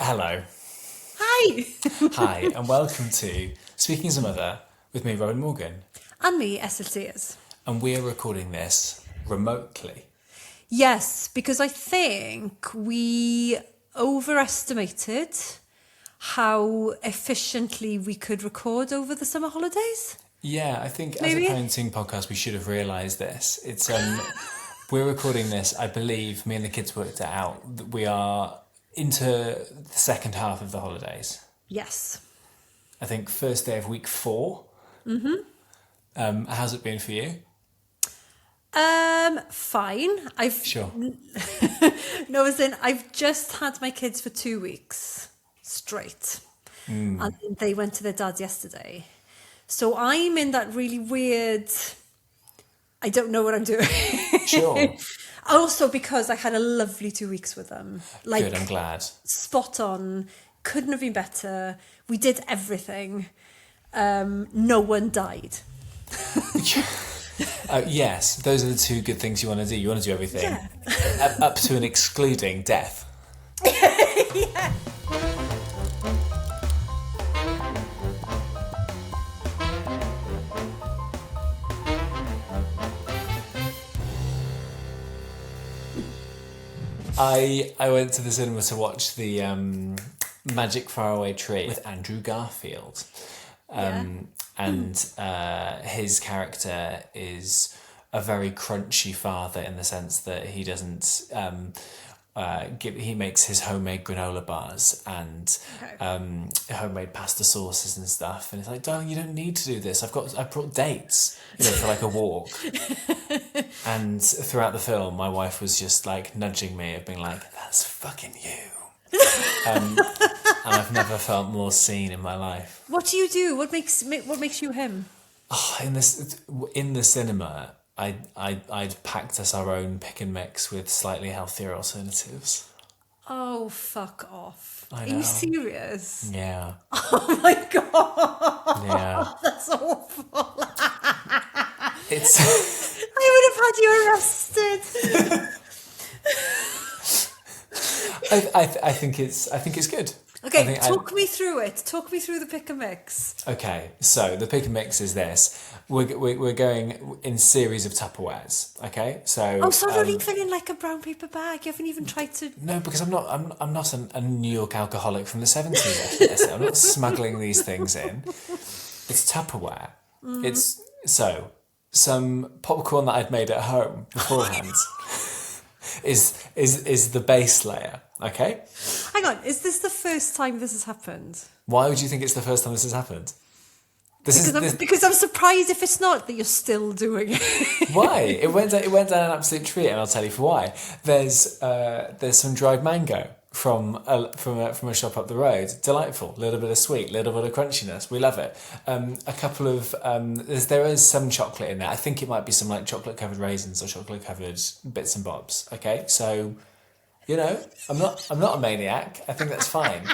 Hello. Hi! Hi, and welcome to Speaking as a Mother with me, Rowan Morgan. And me, Esyllt Sears. And we're recording this remotely. Yes, because I think we overestimated how efficiently we could record over the summer holidays. Yeah, I think as a Maybe? parenting podcast, we should have realised this. We're recording this, I believe, me and the kids worked it out, that we are into the second half of the holidays. Yes. I think first day of week 4. How's it been for you? Fine. Sure. No, as in, I've just had my kids for 2 weeks straight. And they went to their dad's yesterday. So I'm in that really weird, I don't know what I'm doing. Sure. Also because I had a lovely 2 weeks with them. Like, Good, I'm glad. spot on. Couldn't have been better. We did everything. No one died. Yes, those are the two good things you want to do. You want to do everything. Yeah. Up to and excluding death. Yeah. I went to the cinema to watch the Magic Faraway Tree with Andrew Garfield. And his character is a very crunchy father in the sense that he doesn't he makes his homemade granola bars and homemade pasta sauces and stuff, and it's like, darling, you don't need to do this. I brought dates, for like a walk. And throughout the film, my wife was just like nudging me, of being like, "That's fucking you." And I've never felt more seen in my life. What do you do? What makes you him? In the cinema, I'd packed us our own pick and mix with slightly healthier alternatives. Oh, fuck off. I Are know. you serious? Yeah. Oh my god. Yeah. That's awful. It's I would have had you arrested. I think it's good. Okay, talk me through it. Talk me through the pick and mix. Okay, so the pick and mix is this. We're going in series of Tupperwares. Okay, so Oh, so not even in like a brown paper bag. You haven't even tried to. no, because I'm not a New York alcoholic from the 70s. I'm not smuggling these things in. It's Tupperware. It's some popcorn that I'd made at home beforehand is the base layer. Okay. Hang on, is this the first time this has happened? Why would you think it's the first time this has happened? Because I'm surprised if it's not that you're still doing it. Why? It went down an absolute treat, and I'll tell you for why. There's some dried mango from a shop up the road. Delightful. A little bit of sweet, a little bit of crunchiness. We love it. A couple of there is some chocolate in there. I think it might be some like chocolate covered raisins or chocolate covered bits and bobs. Okay, so I'm not a maniac. I think that's fine.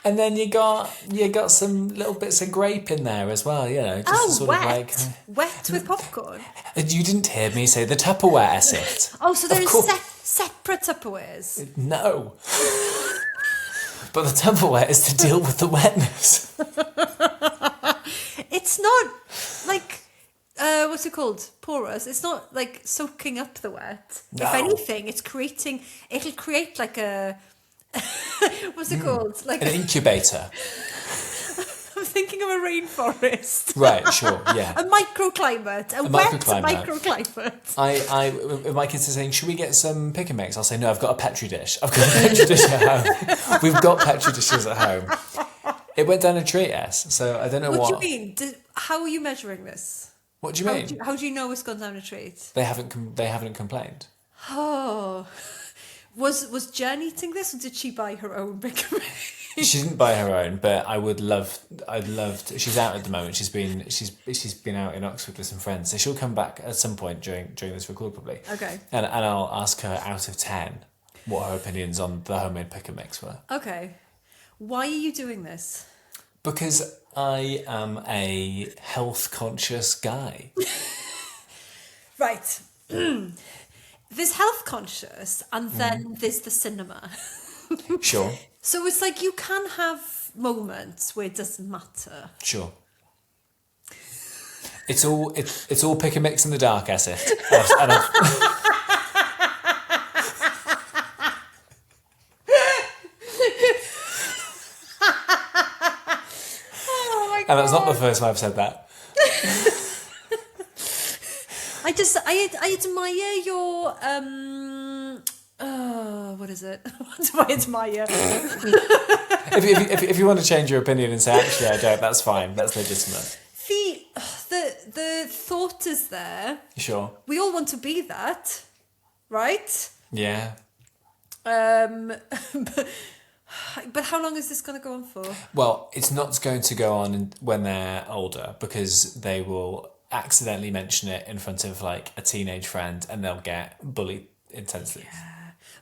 And then you got some little bits of grape in there as well, just sort wet. of like Wet with popcorn. You didn't hear me say the Tupperware, Esyllt. Oh, so they're Of in course. separate Tupperwares. No. But the Tupperware is to deal with the wetness. It's not like what's it called? Porous. It's not like soaking up the wet. No. If anything, it'll create like a what's it called? Like An incubator. I'm thinking of a rainforest. Right, sure, yeah. A microclimate. A wet microclimate. If my kids are saying, should we get some pick and mix? I'll say, no, I've got a Petri dish. I've got a Petri dish at home. We've got Petri dishes at home. It went down a treat, yes. So I don't know what. What do you mean? How are you measuring this? What do you mean? How do you know it's gone down a treat? They haven't complained. Oh. Was Jen eating this, or did she buy her own pick and mix? She didn't buy her own, but I'd love to. She's out at the moment. She's been out in Oxford with some friends, so she'll come back at some point during this record probably. Okay. And I'll ask her out of 10 what her opinions on the homemade pick and mix were. Okay. Why are you doing this? Because I am a health conscious guy. Right. There's health conscious, and then there's the cinema. Sure. So it's like you can have moments where it doesn't matter. Sure. It's all pick and mix in the dark, Esyllt. And Oh my God. and that's not the first time I've said that. I admire your what is it? What do I admire? If you want to change your opinion and say actually I don't, that's fine. That's legitimate. The thought is there. Sure. We all want to be that, right? Yeah. But how long is this going to go on for? Well, it's not going to go on when they're older because they will accidentally mention it in front of like a teenage friend and they'll get bullied intensely. Yeah.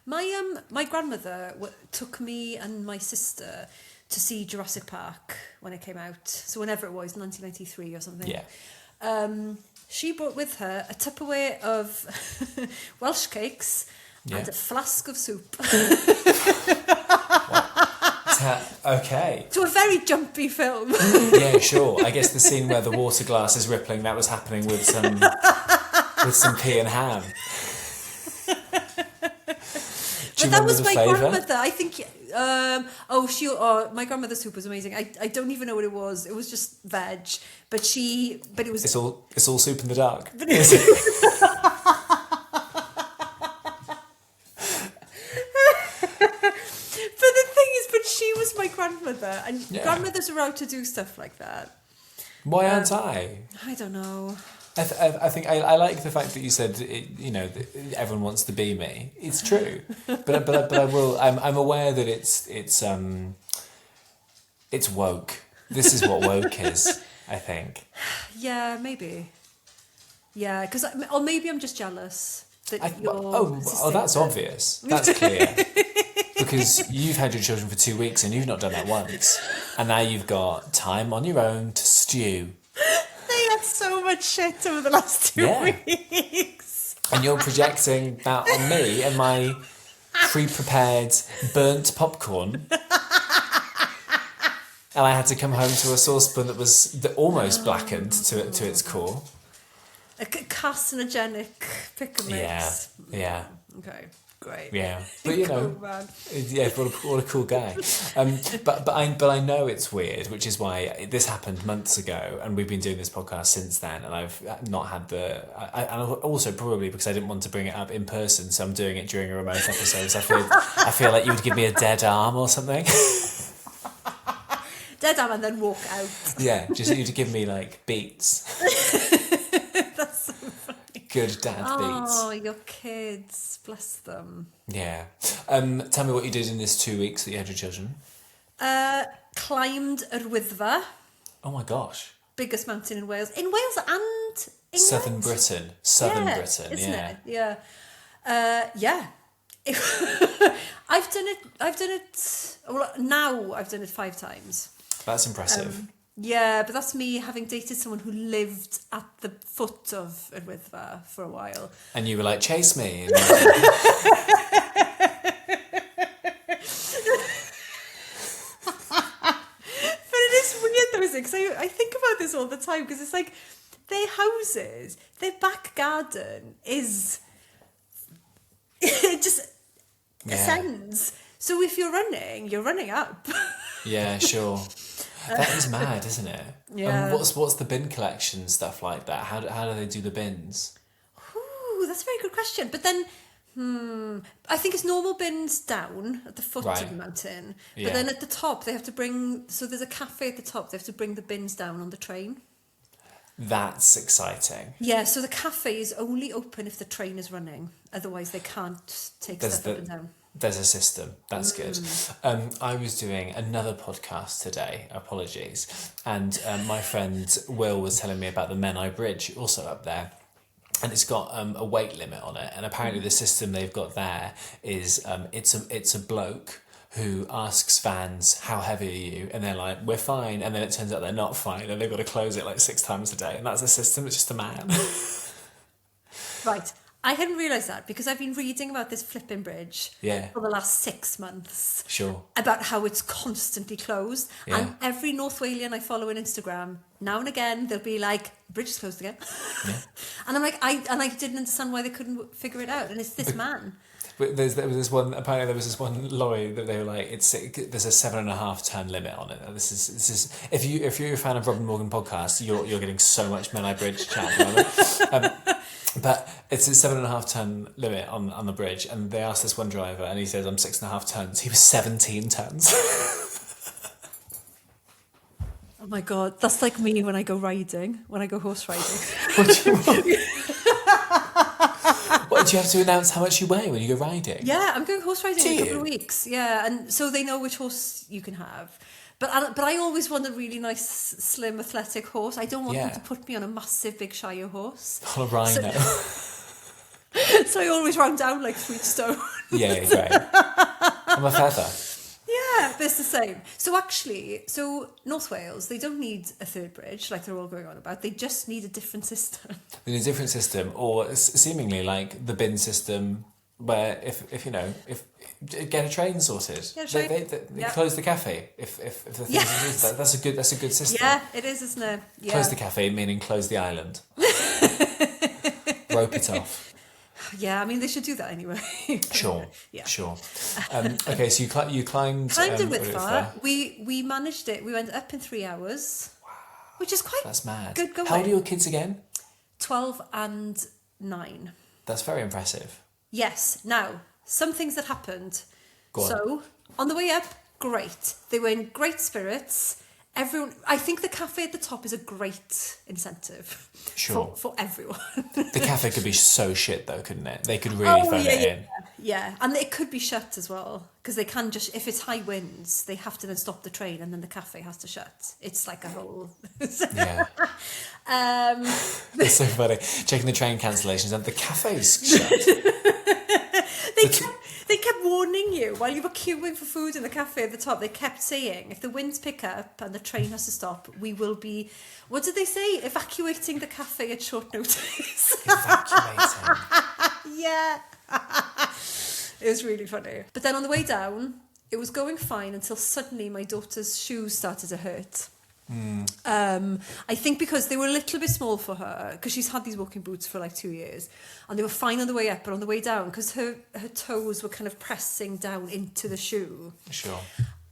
My grandmother took me and my sister to see Jurassic Park when it came out. So whenever it was, 1993 or something. Yeah. She brought with her a Tupperware of Welsh cakes and a flask of soup. Okay. To a very jumpy film. Yeah, sure. I guess the scene where the water glass is rippling, that was happening with some pea and ham. But that was my grandmother. I think. My grandmother's soup was amazing. I don't even know what it was. It was just veg, but it was. It's all soup in the dark. She was my grandmother, and grandmothers are allowed to do stuff like that. Why aren't I? I don't know. I think I like the fact that you said that everyone wants to be me. It's true, but I will. I'm aware that it's woke. This is what woke is. I think. Yeah, maybe. Yeah, or maybe I'm just jealous that that's obvious. That's clear. Because you've had your children for 2 weeks and you've not done that once. And now you've got time on your own to stew. They had so much shit over the last 2 weeks. And you're projecting that on me and my pre-prepared burnt popcorn. And I had to come home to a saucepan that was almost blackened to its core. A carcinogenic pick and mix. Yeah. Okay. Great. Yeah, but cool, man. Yeah, what a cool guy. But I know it's weird, which is why this happened months ago, and we've been doing this podcast since then, and I've not had and also probably because I didn't want to bring it up in person, so I'm doing it during a remote episode. So I feel like you would give me a dead arm or something. Dead arm and then walk out. Yeah, just you'd give me like beats. That's so funny. Good dad beats. Oh, your kids, bless them. Yeah. Tell me what you did in this 2 weeks that you had your children. Climbed Yr Wyddfa. Oh my gosh. Biggest mountain in Wales. In Wales and England. Southern Britain. Southern Britain, isn't yeah. It? Yeah. Yeah. I've done it. Well, now I've done it 5 times. That's impressive. Yeah, but that's me having dated someone who lived at the foot of Yr Wyddfa for a while. And you were like, chase me. And But it is weird though, isn't it? Because I think about this all the time, because it's like their houses, their back garden is... it just ascends. So if you're running up. Yeah, sure. That is mad, isn't it? Yeah. What's the bin collection stuff like that? How do they do the bins? Ooh, that's a very good question. But then, I think it's normal bins down at the foot of the mountain. Yeah. But then at the top, they have to bring... So there's a cafe at the top. They have to bring the bins down on the train. That's exciting. Yeah, so the cafe is only open if the train is running. Otherwise, they can't take stuff up and down. There's a system. That's good. I was doing another podcast today, apologies, and my friend Will was telling me about the Menai Bridge, also up there, and it's got a weight limit on it, and apparently the system they've got there is it's a bloke who asks fans, how heavy are you? And they're like, we're fine, and then it turns out they're not fine, and they've got to close it like 6 times a day, and that's a system. It's just a man. Right. I hadn't realised that because I've been reading about this flipping bridge Yeah. for the last 6 months. Sure. About how it's constantly closed. Yeah. And every North Walian I follow on Instagram, now and again, they'll be like, bridge is closed again. Yeah. And I'm like, I didn't understand why they couldn't figure it out. And it's this man. But there was this one. Apparently, there was this one lorry that they were like, there's a 7.5 ton limit on it. This is if you're a fan of Robin Morgan podcast, you're getting so much Menai Bridge chat. But it's a 7.5 ton limit on the bridge, and they asked this one driver, and he says, "I'm 6.5 tons." He was 17 tons. Oh my God, that's like me when I go riding, when I go horse riding. What, do you have to announce how much you weigh when you go riding? Yeah, I'm going horse riding Do in a couple you? of weeks. Yeah, and so they know which horse you can have. But I always want a really nice, slim, athletic horse. I don't want them to put me on a massive, big Shire horse. On a rhino. So I always round down like Sweet Stone. Yeah, great. I'm a feather. Yeah, but it's the same. So actually, North Wales, they don't need a third bridge like they're all going on about. They just need a different system. They need a different system, or seemingly like the bin system, where if get a train sorted. Get a train. They close the cafe if the thing is that's a good system. Yeah, it is, isn't it? Yeah. Close the cafe meaning close the island. Rope it off. Yeah, I mean they should do that anyway. Sure. Yeah. Sure. Okay, so you climbed. Climbed a bit far. We managed it. We went up in 3 hours. Wow. Which is quite. That's mad. Good going. How old are your kids again? 12 and 9. That's very impressive. Yes. Now, some things that happened. Go on. So, on the way up, great. They were in great spirits. Everyone, I think the cafe at the top is a great incentive. Sure. For everyone. The cafe could be so shit though, couldn't it? They could really phone it in. Yeah, and it could be shut as well because they can just, if it's high winds, they have to then stop the train and then the cafe has to shut. It's like a whole. Yeah. It's so funny. Checking the train cancellations and the cafe's shut. They kept warning you while you were queuing for food in the cafe at the top. They kept saying, if the winds pick up and the train has to stop, we will be, what did they say? Evacuating the cafe at short notice. Evacuating. Yeah. It was really funny. But then on the way down, it was going fine until suddenly my daughter's shoes started to hurt. I think because they were a little bit small for her, because she's had these walking boots for like 2 years, and they were fine on the way up, but on the way down, because her toes were kind of pressing down into the shoe. Sure.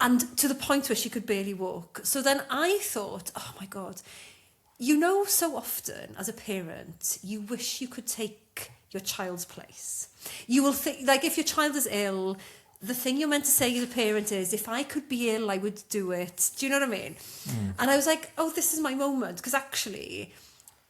And to the point where she could barely walk. So then I thought, oh my God, so often as a parent, you wish you could take your child's place. You will think, like if your child is ill, the thing you're meant to say as a parent is, if I could be ill, I would do it. Do you know what I mean? And I was like, oh, this is my moment. Because actually,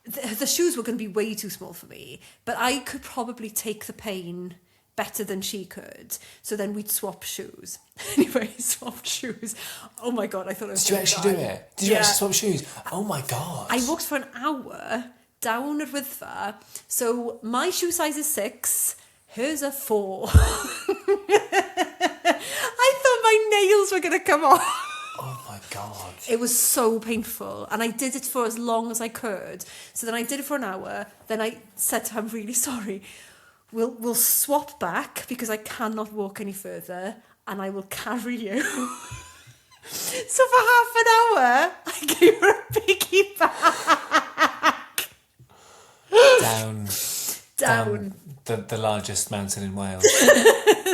the shoes were going to be way too small for me. But I could probably take the pain better than she could. So then we'd swap shoes. Anyway, swapped shoes. Oh my God, I thought I was Did you actually do it? Did you actually swap shoes? Oh my God. I walked for an hour down at Wyddfa. So my shoe size is 6. Hers are 4. I thought my nails were going to come off. Oh my God. It was so painful. And I did it for as long as I could. So then I did it for an hour. Then I said to her, I'm really sorry. We'll swap back because I cannot walk any further. And I will carry you. So for half an hour, I gave her a piggyback. Down. The largest mountain in Wales.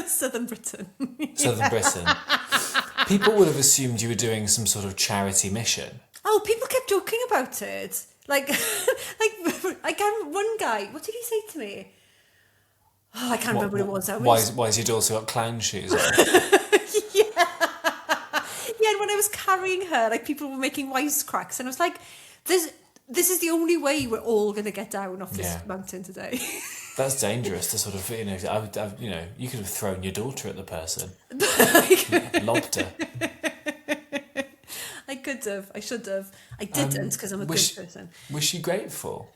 Southern Britain. Southern Britain. People would have assumed you were doing some sort of charity mission. Oh, people kept joking about it. Like I can't. One guy. What did he say to me? Oh, I can't remember what it was. Why is your daughter got clown shoes on? Yeah. And when I was carrying her, like people were making wisecracks, and I was like, This is the only way we're all going to get down off this mountain today." That's dangerous to sort of, you could have thrown your daughter at the person. Lobbed her. I could have. I should have. I didn't because I'm a good person. Was she grateful?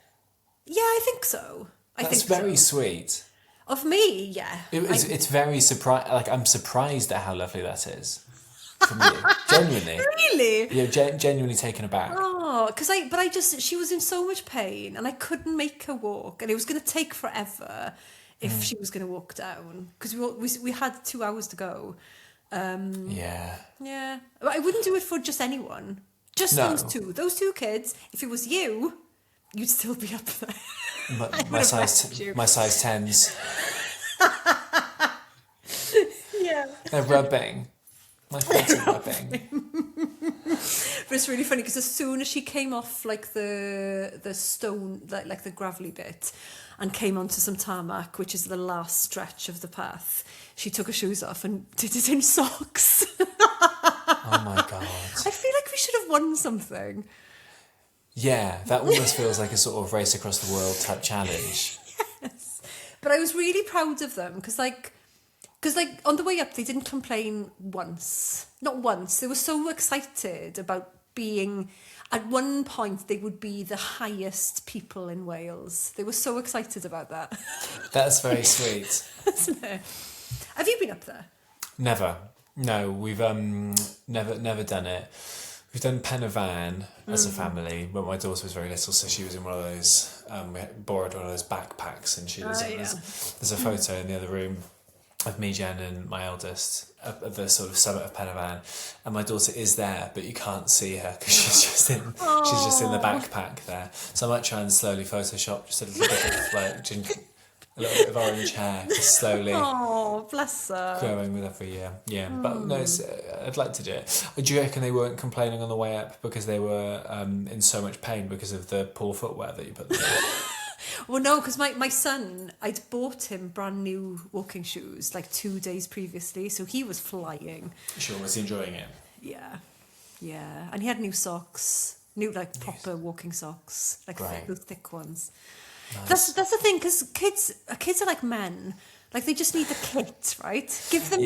Yeah, I think so. That's very sweet. Of me, yeah. It's very surprised. Like, I'm surprised at how lovely that is. from you. Genuinely. Really? You're genuinely taken aback. Oh, she was in so much pain and I couldn't make her walk, and it was going to take forever if she was going to walk down, because we had 2 hours to go. Yeah. Yeah. But I wouldn't do it for just anyone. Just No. Those two kids. If it was you, you'd still be up there. My size 10s. Yeah. They're rubbing. My feet are rubbing. But it's really funny because as soon as she came off like the stone, like the gravelly bit, and came onto some tarmac, which is the last stretch of the path, she took her shoes off and did it in socks. Oh my God. I feel like we should have won something. Yeah, that almost feels like a sort of race across the world type challenge. Yes. But I was really proud of them because on the way up they didn't complain once. Not once. They were so excited about being, at one point they would be the highest people in Wales. They were so excited about that. That's very sweet. Isn't it? Have you been up there? Never. No, we've never done it. We've done Penavan as a family, but my daughter was very little, so she was in one of those. We borrowed one of those backpacks, and she was. There's a photo in the other room of me, Jen, and my eldest at the sort of summit of Penavan, and my daughter is there, but you can't see her because she's just in the backpack there. So I might try and slowly Photoshop just a little bit of like a little bit of orange hair, just slowly. Oh, bless her. Growing with every year, yeah. But no, I'd like to do it. Do you reckon they weren't complaining on the way up because they were in so much pain because of the poor footwear that you put them in? Well, no, because my son, I'd bought him brand new walking shoes like 2 days previously, so he was flying. Sure, was he enjoying it? Yeah. And he had new socks, new like proper walking socks, like those thick ones. Nice. That's the thing, because kids are like men. Like they just need the kit, right? Give them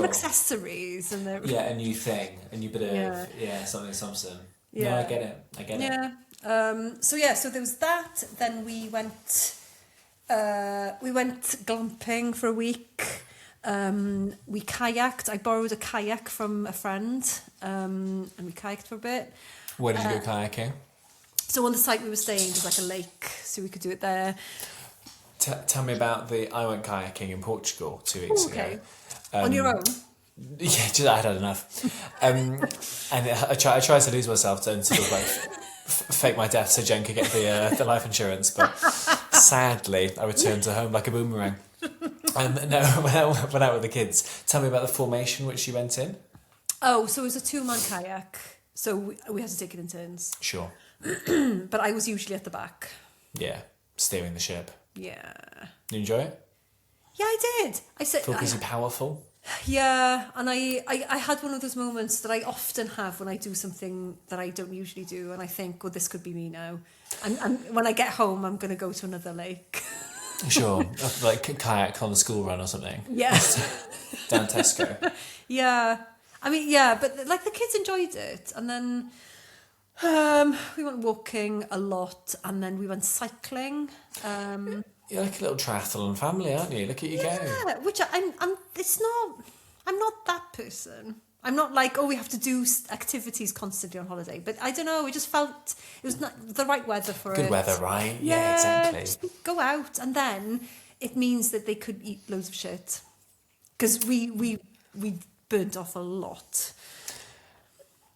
accessories and a new thing, a new bit of something. Yeah, no, I get it. Yeah. So there was that. Then we went glamping for a week. We kayaked. I borrowed a kayak from a friend, and we kayaked for a bit. Where did you go kayaking? So on the site we were staying, there's like a lake, so we could do it there. Tell me about I went kayaking in Portugal 2 weeks ago. On your own? Yeah, I had enough. And I tried to lose myself and sort of like fake my death so Jen could get the life insurance, but sadly I returned to home like a boomerang. No, went out with the kids. Tell me about the formation which you went in. Oh, so it was a 2-man kayak, so we had to take it in turns. Sure. But I was usually at the back. Yeah, steering the ship. Yeah. You enjoy it? Yeah, I did. I said. Feel busy, powerful. Yeah, and I had one of those moments that I often have when I do something that I don't usually do, and I think, well, this could be me now. And when I get home, I'm going to go to another lake. Sure, like kayak on the school run or something. Yeah. Down Tesco. Yeah. I mean, yeah, but like the kids enjoyed it, and then we went walking a lot, and then we went cycling. You're like a little triathlon family, aren't you? Look at you go. Yeah, which I'm not that person. I'm not like, we have to do activities constantly on holiday. But I don't know, it just felt it was not the right weather for it. Good weather, right? Yeah, exactly. Just go out, and then it means that they could eat loads of shit. Because we burnt off a lot.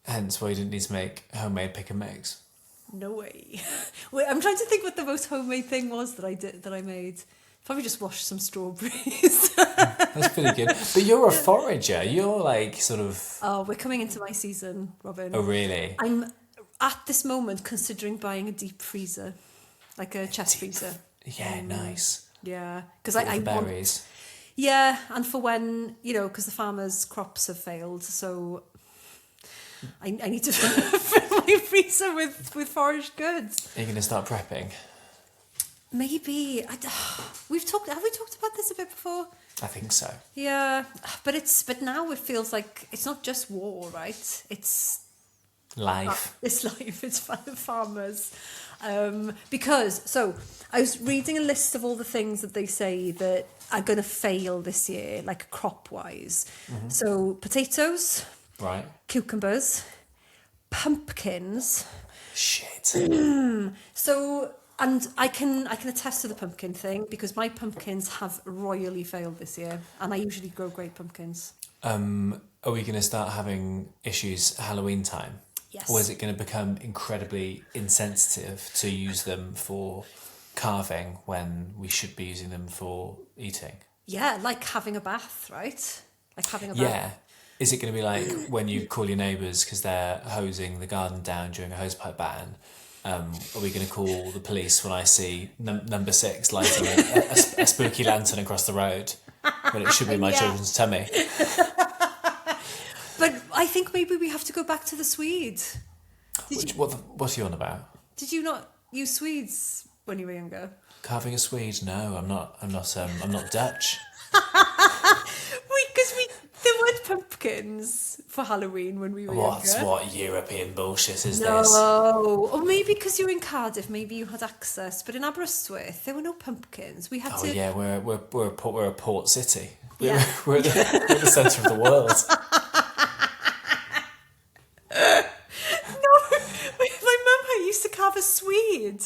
Hence why you didn't need to make homemade pick and mix. No way. Wait, I'm trying to think what the most homemade thing was that I made. Probably just washed some strawberries. That's pretty good. But you're a forager. You're like sort of... Oh, we're coming into my season, Robin. Oh, really? I'm at this moment considering buying a deep freezer. Like a chest freezer. Yeah, nice. Yeah. Because I berries. Yeah, and for when, because the farmers' crops have failed, so... I need to fill my freezer with foraged goods. Are you going to start prepping? Maybe. Have we talked about this a bit before? I think so. Yeah, but now it feels like it's not just war, right? It's life. It's life. It's farmers. Because I was reading a list of all the things that they say that are going to fail this year, like crop wise. Mm-hmm. So potatoes. Right. cucumbers, pumpkins. Shit. So, and I can attest to the pumpkin thing because my pumpkins have royally failed this year, and I usually grow great pumpkins. Are we going to start having issues Halloween time? Yes. Or is it going to become incredibly insensitive to use them for carving when we should be using them for eating? Yeah, like having a bath, right? Like having a bath. Yeah. Is it going to be like when you call your neighbours because they're hosing the garden down during a hosepipe ban? Are we going to call the police when I see number 6 lighting a spooky lantern across the road when it should be my children's tummy? But I think maybe we have to go back to the Swede. What are you on about? Did you not use Swedes when you were younger? Carving a Swede? No, I'm not Dutch. Because there weren't pumpkins for Halloween when we were younger. What European bullshit is this? No, or maybe because you're in Cardiff, maybe you had access. But in Aberystwyth, there were no pumpkins. We had to. Oh yeah, we're a port city. Yeah. We're at the centre of the world. No, my mum used to carve a Swede.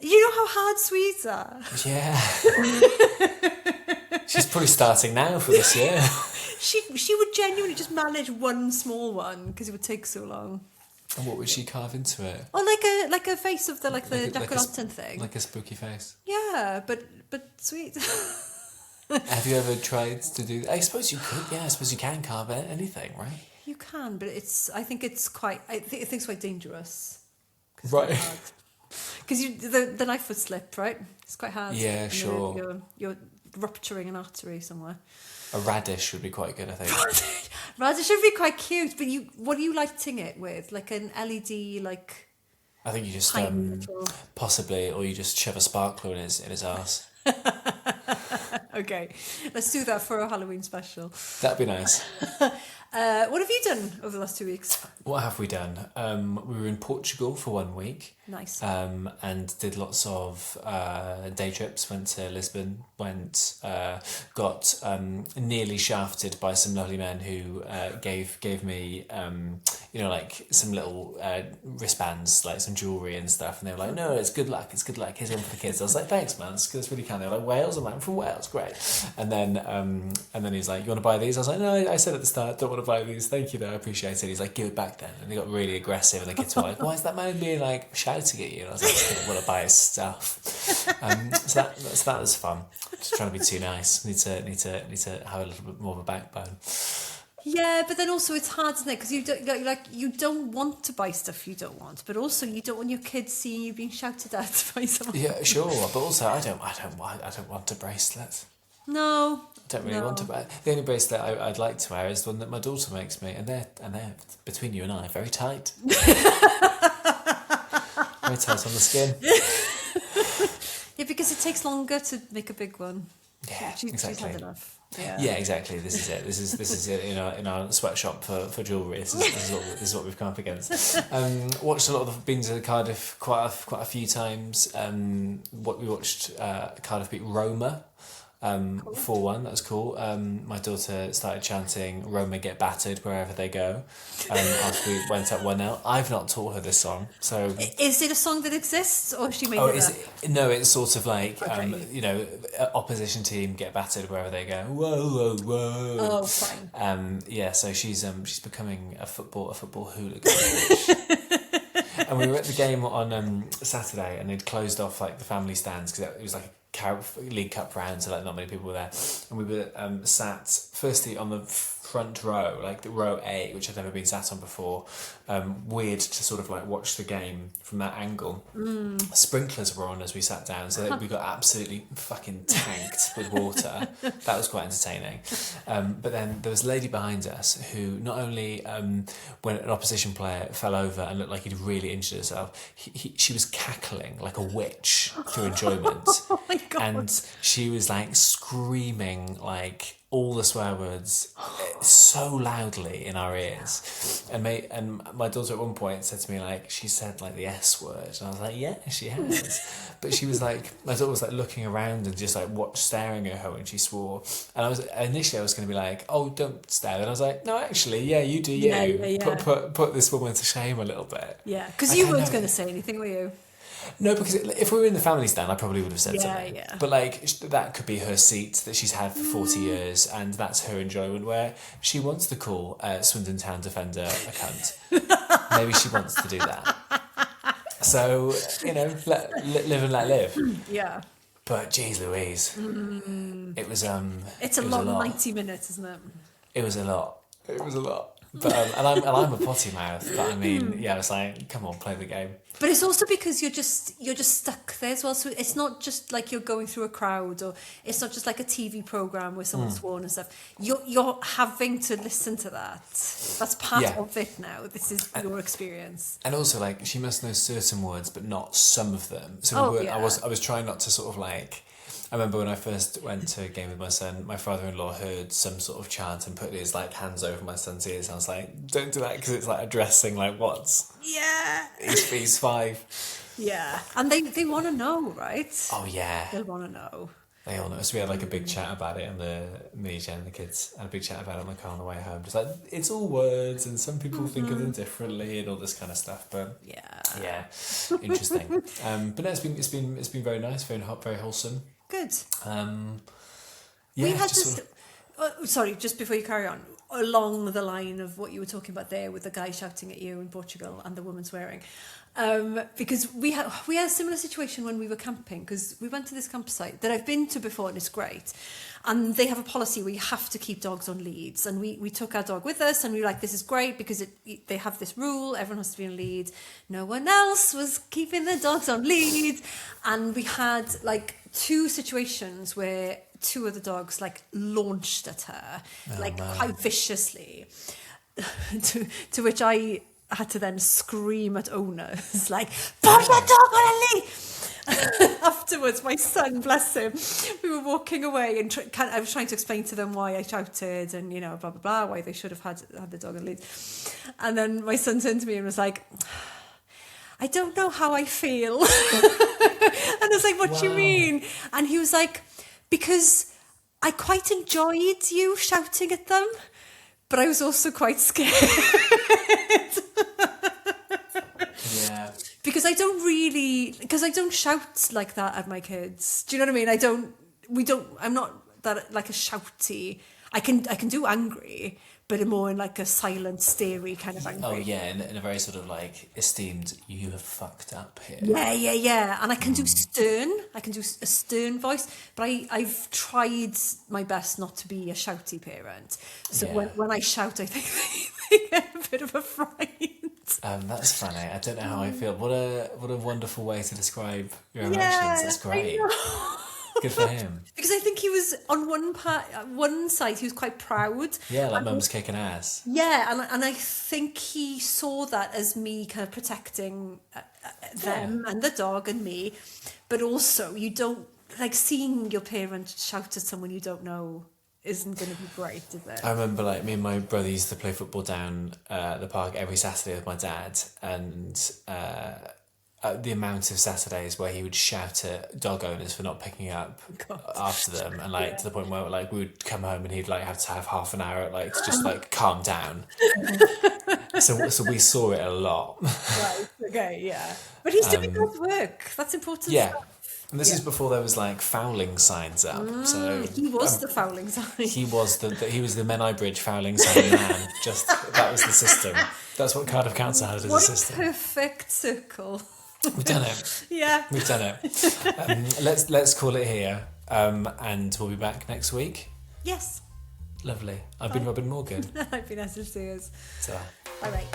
You know how hard Swedes are. Yeah. She's probably starting now for this year. She would genuinely just manage one small one because it would take so long. And what would she carve into it? Or like a face of the Jack-o'-lantern thing. Like a spooky face. Yeah, but sweet. Have you ever tried to do? I suppose you could. Yeah, I suppose you can carve anything, right? You can, but I think it's quite dangerous. Right. Because the knife would slip, right? It's quite hard. Yeah, sure. You're rupturing an artery somewhere. A radish would be quite good, I think. Radish would be quite cute, but what are you lighting it with? Like an LED, like. I think you just little... possibly, or you just shove a sparkler in his arse. Okay, let's do that for a Halloween special. That'd be nice. What have you done over the last 2 weeks? What have we done? We were in Portugal for 1 week. Nice. And did lots of day trips. Went to Lisbon. Got nearly shafted by some lovely men who gave me like some little wristbands, like some jewellery and stuff. And they were like, "No, it's good luck. It's good luck. Here's one for the kids." I was like, "Thanks, man. That's really kind." They were like, "Wales?" I'm like, "I'm from Wales. Great." And then he's like, "You want to buy these?" I was like, "No, I said at the start, don't want to buy these. Thank you, though. I appreciate it." He's like, "Give it back then." And they got really aggressive, and the kids were like, "Why is that man being like shouting at you?" And I was like, "I didn't want to buy his stuff." So that was fun. Just trying to be too nice. Need to have a little bit more of a backbone. Yeah, but then also it's hard, isn't it? Because you don't want to buy stuff you don't want, but also you don't want your kids seeing you being shouted at by someone. Yeah, sure, but also I don't want a bracelet. No. I don't really want to buy. The only bracelet I'd like to wear is the one that my daughter makes me, and they're between you and I very tight. Very tight on the skin. Yeah, because it takes longer to make a big one. Yeah, exactly. She's had enough. Yeah, exactly. This is it. This is it in our sweatshop for jewellery. This is what we've come up against. Watched a lot of been to Cardiff quite a few times. What we watched Cardiff beat Roma. 4-1, that was cool. My daughter started chanting "Roma get battered wherever they go" after we went up 1-0. I've not taught her this song, so is it a song that exists or she made it up? No, it's sort of like okay. Opposition team get battered wherever they go. Whoa, whoa, whoa. Oh, fine. So she's becoming a football hooligan. And we were at the game on Saturday, and they'd closed off like the family stands because it was like League Cup round, so like not many people were there, and we were sat firstly on the front row, like the row A, which I'd never been sat on before. Weird to sort of like watch the game from that angle. Sprinklers were on as we sat down, so we got absolutely fucking tanked with water. That was quite entertaining. But then there was a lady behind us who not only when an opposition player fell over and looked like he'd really injured herself, she was cackling like a witch through enjoyment. Oh my God. And she was like screaming like all the swear words so loudly in our ears. And my daughter at one point said to me, like, she said like the S word. And I was like, yeah, she has. But she was like, my daughter was like looking around and just like staring at her when she swore. And I was going to be like, oh, don't stare. And I was like, no, actually, yeah, you do you. Yeah. Put this woman to shame a little bit. Yeah, because you weren't going to say anything, were you? No, because if we were in the family stand, I probably would have said something. Yeah. But like that could be her seat that she's had for 40 years, and that's her enjoyment. Where she wants to call Swindon Town defender a cunt. Maybe she wants to do that. So live and let live. Yeah. But geez, Louise, it was It's a long 90 minutes, isn't it? It was a lot. But and I'm a potty mouth. But I mean, yeah, I was like, come on, play the game. But it's also because you're just stuck there as well. So it's not just like you're going through a crowd, or it's not just like a TV program where someone's sworn and stuff. You're having to listen to that. That's part of it now. This is your experience. And also, like, she must know certain words, but not some of them. So I was trying not to sort of like. I remember when I first went to a game with my son, my father-in-law heard some sort of chant and put his like hands over my son's ears. I was like, don't do that, because it's like addressing like what's. Yeah. He's 5. Yeah. And they want to know, right? Oh, yeah. They want to know. They all know. So we had like a big chat about it, and me, Jen, and the kids had a big chat about it on the car on the way home. Just like, it's all words, and some people think of them differently, and all this kind of stuff. But yeah, interesting. But no, it's been very nice, very wholesome. Good. We had this. Sorry, just before you carry on, along the line of what you were talking about there with the guy shouting at you in Portugal and the woman swearing, because we had a similar situation when we were camping, because we went to this campsite that I've been to before and it's great, and they have a policy where you have to keep dogs on leads, and we took our dog with us, and we were like, this is great because they have this rule, everyone has to be on lead, no one else was keeping their dogs on lead, and we had like 2 situations where 2 of the dogs like launched at her, quite viciously, to which I had to then scream at owners, like, put your dog on a lead. Afterwards, my son, bless him, we were walking away, and I was trying to explain to them why I shouted, and blah blah blah, why they should have had the dog on a lead. And then my son turned to me and was like, I don't know how I feel. And I was like, what do you mean? And he was like, because I quite enjoyed you shouting at them, but I was also quite scared. Yeah. Because I don't shout like that at my kids. Do you know what I mean? I'm not that like a shouty. I can do angry, but more in like a silent, starey kind of angry. Oh yeah, in a very sort of like esteemed, you have fucked up here. Yeah. And I can do stern. I can do a stern voice, but I've tried my best not to be a shouty parent. So when I shout, I think they get a bit of a fright. That's funny. I don't know how I feel. What a wonderful way to describe your emotions. That's great. Good for him. Because I think he was on one side, he was quite proud. Yeah, like mum's kicking ass. Yeah, and I think he saw that as me kind of protecting them and the dog and me. But also, you don't, like, seeing your parent shout at someone you don't know isn't going to be great, is it? I remember, like, me and my brother used to play football down the park every Saturday with my dad, and the amount of Saturdays where he would shout at dog owners for not picking up after them, and like to the point where like we would come home and he'd like have to have half an hour like to just like calm down. so we saw it a lot. Right. Okay. Yeah. But he's doing good work. That's important. Yeah. Stuff. And this is before there was like fouling signs up. So he was the fouling sign. He was the Menai Bridge fouling sign man. Just that was the system. That's what Cardiff Council had as a system. What a perfect circle. We've done it. Yeah. We've done it. Let's call it here. And we'll be back next week. Yes. Lovely. I've been Robin Morgan. I've been Esyllt Sears. Ta. Bye bye.